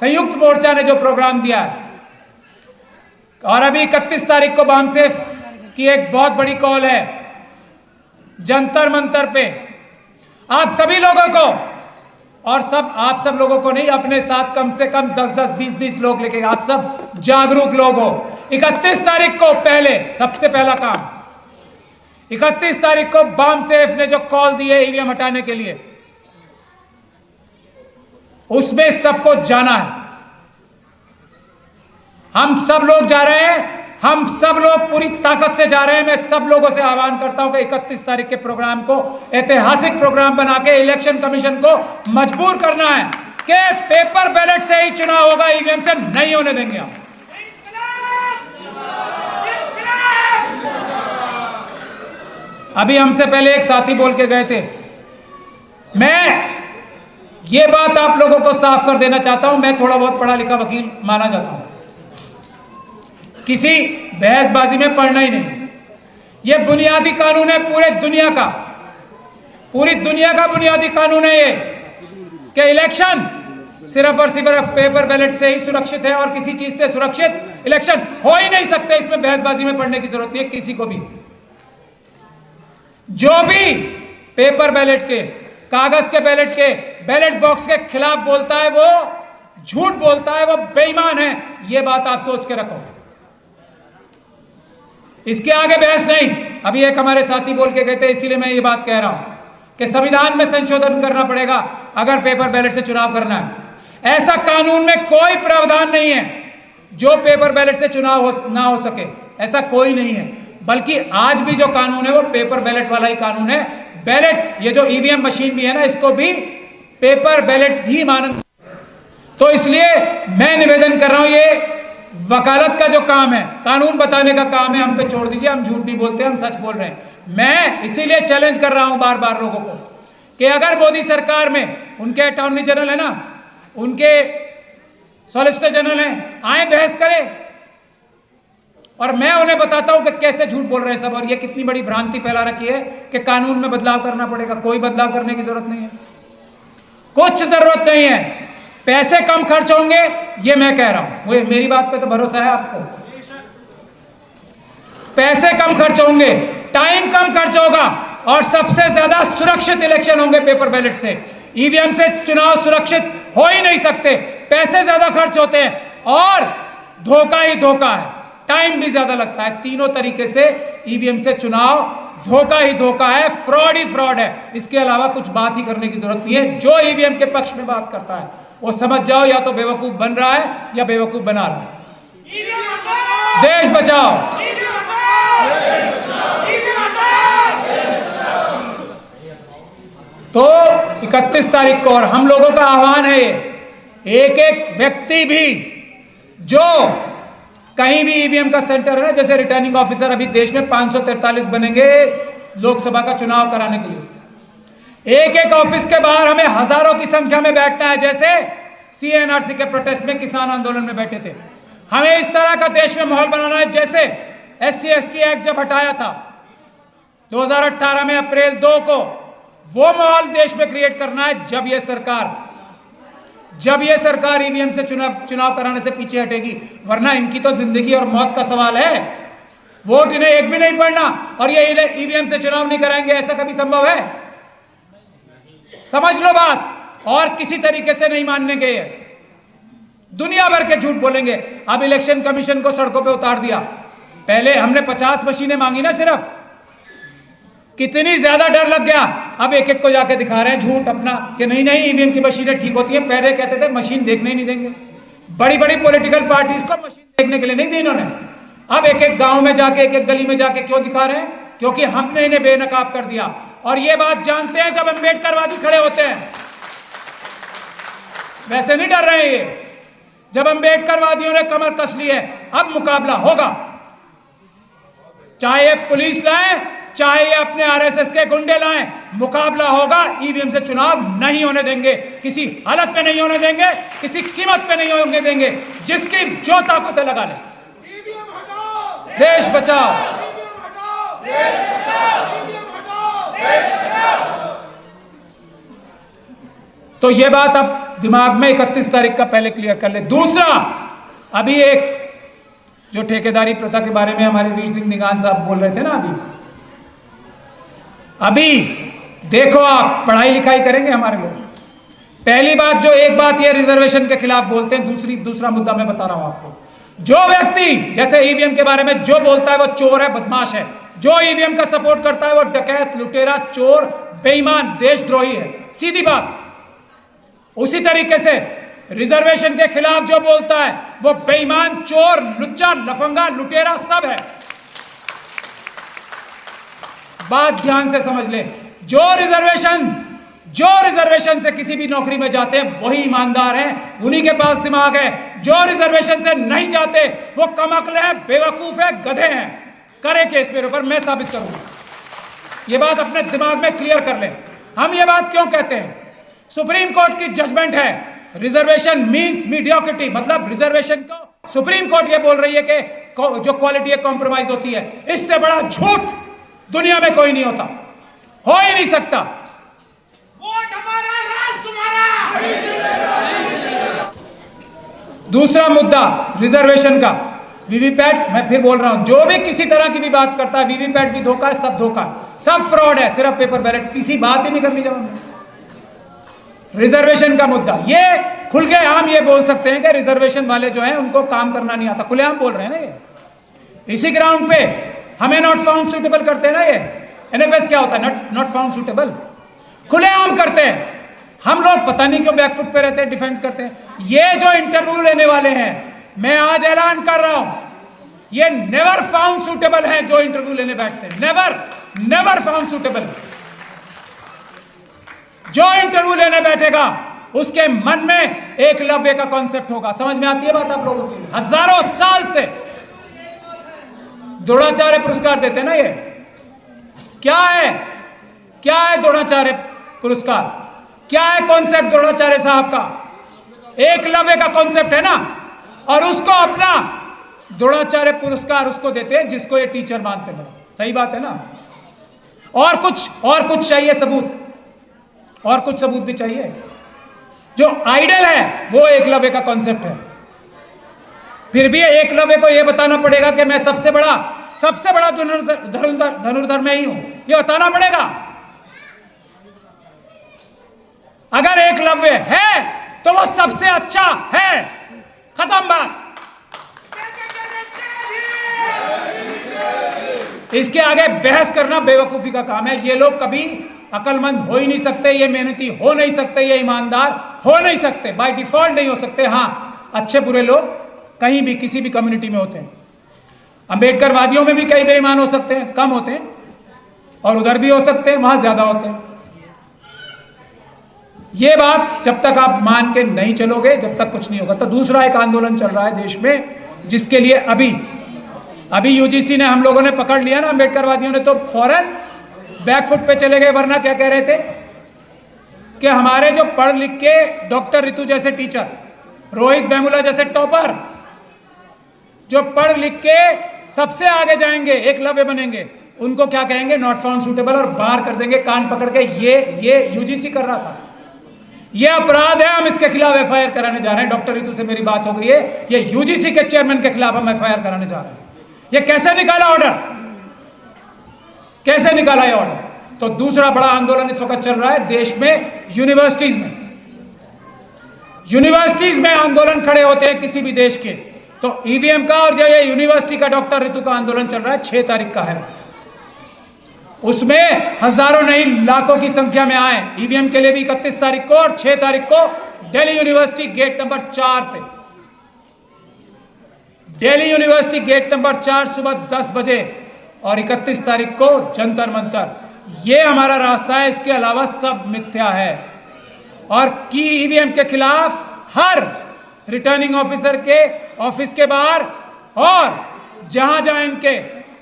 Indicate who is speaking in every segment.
Speaker 1: संयुक्त मोर्चा ने जो प्रोग्राम दिया है और अभी 31 तारीख को बामसेफ की एक बहुत बड़ी कॉल है जंतर मंतर पे। आप सभी लोगों को और आप सब लोगों को नहीं, अपने साथ कम से कम 10-10, 20-20 लोग लेके आप सब जागरूक लोग हो। 31 तारीख को पहले सबसे पहला काम, 31 तारीख को बामसेफ ने जो कॉल दी है ईवीएम हटाने के लिए, उसमें सबको जाना है। हम सब लोग जा रहे हैं, हम सब लोग पूरी ताकत से जा रहे हैं। मैं सब लोगों से आह्वान करता हूं कि 31 तारीख के प्रोग्राम को ऐतिहासिक प्रोग्राम बना के इलेक्शन कमीशन को मजबूर करना है कि पेपर बैलेट से ही चुनाव होगा, ईवीएम से नहीं होने देंगे हम। अभी हमसे पहले एक साथी बोल के गए थे, मैं ये बात आप लोगों को साफ कर देना चाहता हूं, मैं थोड़ा बहुत पढ़ा लिखा वकील माना जाता हूं, किसी बहसबाजी में पढ़ना ही नहीं। ये बुनियादी कानून है पूरी दुनिया का बुनियादी कानून है ये कि इलेक्शन सिर्फ और सिर्फ पेपर बैलेट से ही सुरक्षित है और किसी चीज से सुरक्षित इलेक्शन हो ही नहीं सकते। इसमें बहसबाजी में पढ़ने की जरूरत नहीं है किसी को भी। जो भी पेपर बैलेट के, कागज के बैलेट के, बैलेट बॉक्स के खिलाफ बोलता है वो झूठ बोलता है, वो बेईमान है। ये बात आप सोच के रखो, इसके आगे बहस नहीं। अभी एक हमारे साथी बोल के गए थे, इसीलिए मैं ये बात कह रहा हूं कि संविधान में संशोधन करना पड़ेगा अगर पेपर बैलेट से चुनाव करना है। ऐसा कानून में कोई प्रावधान नहीं है जो पेपर बैलेट से चुनाव ना हो सके, ऐसा कोई नहीं है। बल्कि आज भी जो कानून है वो पेपर बैलेट वाला ही कानून है। बैलेट, ये जो ईवीएम मशीन भी है ना, इसको भी पेपर बैलेट ही मानना। तो इसलिए मैं निवेदन कर रहा हूं, ये वकालत का जो काम है, कानून बताने का काम है, हम पे छोड़ दीजिए। हम झूठ नहीं बोलते, हम सच बोल रहे हैं। मैं इसीलिए चैलेंज कर रहा हूं बार बार लोगों को कि अगर मोदी सरकार में उनके अटॉर्नी जनरल है ना, उनके सॉलिसिटर जनरल हैं, आए बहस करें और मैं उन्हें बताता हूं कि कैसे झूठ बोल रहे हैं सब और ये कितनी बड़ी भ्रांति फैला रखी है कि कानून में बदलाव करना पड़ेगा। कोई बदलाव करने की जरूरत नहीं है, कुछ जरूरत नहीं है। पैसे कम खर्च होंगे, ये मैं कह रहा हूं, मुझे मेरी बात पे तो भरोसा है आपको। पैसे कम खर्च होंगे, टाइम कम खर्च होगा और सबसे ज्यादा सुरक्षित इलेक्शन होंगे पेपर बैलेट से। ईवीएम से चुनाव सुरक्षित हो ही नहीं सकते, पैसे ज्यादा खर्च होते हैं और धोखा ही धोखा है, टाइम भी ज्यादा लगता है। तीनों तरीके से ईवीएम से चुनाव धोखा ही धोखा है, फ्रॉड ही फ्रॉड है। इसके अलावा कुछ बात ही करने की जरूरत नहीं है। जो ईवीएम के पक्ष में बात करता है वो समझ जाओ या तो बेवकूफ बन रहा है या बेवकूफ बना रहा है। देश बचाओ, तो 31 तारीख को, और हम लोगों का आह्वान है, एक एक व्यक्ति भी जो कहीं भी ईवीएम का सेंटर है ना, जैसे रिटर्निंग ऑफिसर, अभी देश में 543 बनेंगे लोकसभा का चुनाव कराने के लिए। एक एक ऑफिस के बाहर हमें हजारों की संख्या में बैठना है, जैसे सीएनआरसी के प्रोटेस्ट में, किसान आंदोलन में बैठे थे। हमें इस तरह का देश में माहौल बनाना है, जैसे SC/ST एक्ट जब हटाया था 2018 में अप्रैल 2 को, वो माहौल देश में क्रिएट करना है। जब ये सरकार ईवीएम से चुनाव कराने से पीछे हटेगी, वरना इनकी तो जिंदगी और मौत का सवाल है। वोट इन्हें एक भी नहीं पड़ना और ये ईवीएम से चुनाव नहीं कराएंगे, ऐसा कभी संभव है? समझ लो बात। और किसी तरीके से नहीं मानने के, दुनिया भर के झूठ बोलेंगे। अब इलेक्शन कमीशन को सड़कों पे उतार दिया। पहले हमने 50 मशीनें मांगी ना सिर्फ, कितनी ज्यादा डर लग गया। अब एक एक को जाके दिखा रहे हैं झूठ अपना कि नहीं नहीं ईवीएम की मशीनें ठीक होती हैं। पहले कहते थे मशीन देखने ही नहीं देंगे। बड़ी बड़ी पॉलिटिकल पार्टीज को मशीन देखने के लिए नहीं दी इन्होंने। अब एक एक गांव में जाके, एक एक गली में जाके क्यों दिखा रहे हैं? क्योंकि हमने इन्हें बेनकाब कर दिया। और ये बात जानते हैं जब अम्बेडकरवादी खड़े होते हैं, वैसे नहीं डर रहे हैं ये। जब अम्बेडकरवादियों ने कमर कस ली है, अब मुकाबला होगा। चाहे पुलिस लाए, चाहे अपने आरएसएस के गुंडे लाएं, मुकाबला होगा। ईवीएम से चुनाव नहीं होने देंगे, किसी हालत पे नहीं होने देंगे, किसी कीमत पे नहीं होने देंगे। जिसकी जो ताकत लगा ले। देश बचाओ, देश बचाओ। तो ये बात अब दिमाग में 31 तारीख का पहले क्लियर कर ले। दूसरा, अभी एक जो ठेकेदारी प्रथा के बारे में हमारे वीर सिंह निगान साहब बोल रहे थे ना, अभी देखो, आप पढ़ाई लिखाई करेंगे हमारे लोग। पहली बात, जो एक बात ये रिजर्वेशन के खिलाफ बोलते हैं, दूसरा मुद्दा मैं बता रहा हूं आपको। जो व्यक्ति जैसे ईवीएम के बारे में जो बोलता है वो चोर है, बदमाश है। जो ईवीएम का सपोर्ट करता है वो डकैत, लुटेरा, चोर, बेईमान, देशद्रोही है। सीधी बात। उसी तरीके से रिजर्वेशन के खिलाफ जो बोलता है वो बेईमान, चोर, लुच्चा, लफंगा, लुटेरा सब है। बात ध्यान से समझ ले। जो रिजर्वेशन से किसी भी नौकरी में जाते हैं वही ईमानदार हैं, उन्हीं के पास दिमाग है। जो रिजर्वेशन से नहीं जाते वो कमअक्ल है, बेवकूफ है, गधे हैं। करे केस मेरे ऊपर, मैं साबित करूंगा। ये बात अपने दिमाग में क्लियर कर ले। हम ये बात क्यों कहते हैं? सुप्रीम कोर्ट की जजमेंट है, रिजर्वेशन मींस मीडियोक्रिटी, मतलब रिजर्वेशन को सुप्रीम कोर्ट ये बोल रही है कि जो क्वालिटी है कॉम्प्रोमाइज होती है। इससे बड़ा झूठ दुनिया में कोई नहीं होता, हो ही नहीं सकता। वोट हमारा, राज तुम्हारा। दूसरा मुद्दा रिजर्वेशन का, वीवीपैट। मैं फिर बोल रहा हूं, जो भी किसी तरह की भी बात करता है, वीवीपैट भी धोखा है, सब धोखा है, सब फ्रॉड है, सिर्फ पेपर बैलेट। किसी बात ही नहीं करनी। जब हमने रिजर्वेशन का मुद्दा, ये खुल के हम ये बोल सकते हैं कि रिजर्वेशन वाले जो हैं उनको काम करना नहीं आता, खुलेआम बोल रहे हैं ना ये। इसी ग्राउंड पे हमें नॉट फाउंड सूटेबल करते हैं ना। ये एनएफएस क्या होता है? नॉट फाउंड सूटेबल, खुलेआम करते हैं। हम लोग पता नहीं क्यों बैकफुट पे रहते हैं, डिफेंस करते हैं। ये जो इंटरव्यू लेने वाले हैं, मैं आज ऐलान कर रहा हूं, ये नेवर फाउंड सूटेबल है। जो इंटरव्यू लेने बैठते हैं, नेवर फाउंड सूटेबल। जो इंटरव्यू लेने बैठेगा उसके मन में एकलव्य का कॉन्सेप्ट होगा। समझ में आती है बात आप लोगों की? हजारों साल से द्रोणाचार्य पुरस्कार देते हैं ना। ये क्या है? द्रोणाचार्य पुरस्कार क्या है? कॉन्सेप्ट द्रोणाचार्य साहब का एकलव्य का कॉन्सेप्ट है ना। और उसको अपना द्रोणाचार्य पुरस्कार उसको देते हैं जिसको ये टीचर मानते हैं। सही बात है ना। और कुछ चाहिए सबूत, और कुछ सबूत भी चाहिए। जो आइडल है वो एकलव्य का कॉन्सेप्ट है। फिर भी एकलव्य को यह बताना पड़ेगा कि मैं सबसे बड़ा धनुर्धर मैं ही हूं, ये बताना पड़ेगा। अगर एकलव्य है तो वो सबसे अच्छा है, खत्म बात। इसके आगे बहस करना बेवकूफी का काम है। ये लोग कभी अकलमंद हो ही नहीं सकते, ये मेहनती हो नहीं सकते, ये ईमानदार हो नहीं सकते, बाय डिफॉल्ट नहीं हो सकते। हाँ, अच्छे बुरे लोग कहीं भी किसी भी कम्युनिटी में होते हैं। अंबेडकरवादियों में भी कई बेईमान हो सकते हैं, कम होते हैं, और उधर भी हो सकते हैं, वहां ज्यादा होते हैं। ये बात जब तक आप मान के नहीं चलोगे, जब तक कुछ नहीं होगा। तो दूसरा एक आंदोलन चल रहा है देश में, जिसके लिए अभी यूजीसी ने, हम लोगों ने पकड़ लिया ना, अंबेडकरवादियों ने तो फौरन बैकफुट पे चले गए। वरना क्या कह रहे थे कि हमारे जो पढ़ लिख के डॉक्टर रितु जैसे टीचर, रोहित वेमुला जैसे टॉपर, जो पढ़ लिख के सबसे आगे जाएंगे, एकलव्य बनेंगे, उनको क्या कहेंगे? नॉट फाउंड सूटेबल, और बाहर कर देंगे कान पकड़ के। ये यूजीसी कर रहा था। ये अपराध है, हम इसके खिलाफ एफआईआर कराने जा रहे हैं। डॉक्टर रितु से मेरी बात हो गई है, ये यूजीसी के चेयरमैन के खिलाफ हम एफआईआर कराने जा रहे हैं। ये कैसे निकाला ऑर्डर? कैसे निकाला ये ऑर्डर? तो दूसरा बड़ा आंदोलन इस वक्त चल रहा है देश में, यूनिवर्सिटीज में आंदोलन खड़े होते हैं किसी भी देश के। तो ईवीएम का और जो ये यूनिवर्सिटी का डॉक्टर रितु का आंदोलन चल रहा है, 6 तारीख का है। उसमें हजारों नहीं लाखों की संख्या में आए। ईवीएम के लिए भी 31 तारीख को और 6 तारीख को दिल्ली यूनिवर्सिटी गेट नंबर 4 पे, दिल्ली यूनिवर्सिटी गेट नंबर 4 सुबह 10 बजे, और 31 तारीख को जंतर मंतर। ये हमारा रास्ता है, इसके अलावा सब मिथ्या है। और की ईवीएम के खिलाफ हर रिटर्निंग ऑफिसर के ऑफिस के बाहर, और जहां जहां इनके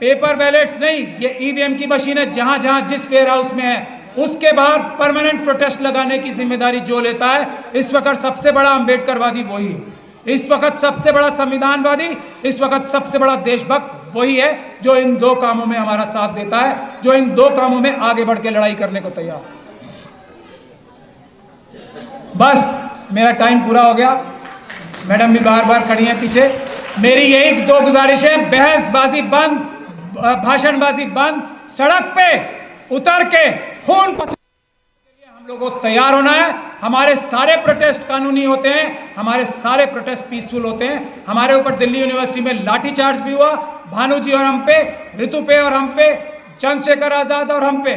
Speaker 1: पेपर बैलेट्स नहीं, ये ईवीएम की मशीन है, जहां जहां जिस वेयर हाउस में है उसके बाहर परमानेंट प्रोटेस्ट लगाने की जिम्मेदारी जो लेता है, इस वक्त सबसे बड़ा अंबेडकरवादी वही है। इस वक्त सबसे बड़ा संविधानवादी, इस वक्त सबसे बड़ा देशभक्त वही है जो इन 2 कामों में हमारा साथ देता है, जो इन 2 कामों में आगे बढ़ के लड़ाई करने को तैयार। बस मेरा टाइम पूरा हो गया, मैडम भी बार बार खड़ी हैं पीछे। मेरी यही दो गुजारिशें, बहसबाजी बंद, भाषणबाजी बंद, सड़क पे उतर के खून पसीने के लिए हम लोगों को तैयार होना है। हमारे सारे प्रोटेस्ट कानूनी होते हैं, हमारे सारे प्रोटेस्ट पीसफुल होते हैं। हमारे ऊपर दिल्ली यूनिवर्सिटी में लाठीचार्ज भी हुआ, भानु जी और हम पे, ऋतु पे और हम पे, चंद्रशेखर आजाद और हम पे,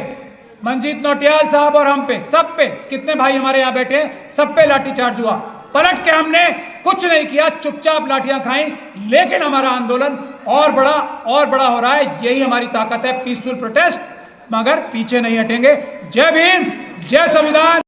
Speaker 1: मंजीत नौटियाल साहब और हम पे, सब पे, कितने भाई हमारे यहाँ बैठे हैं, सब पे लाठीचार्ज हुआ। पलट के हमने कुछ नहीं किया, चुपचाप लाठियां खाई, लेकिन हमारा आंदोलन और बड़ा हो रहा है। यही हमारी ताकत है, पीसफुल प्रोटेस्ट, मगर पीछे नहीं हटेंगे। जय भीम, जय संविधान।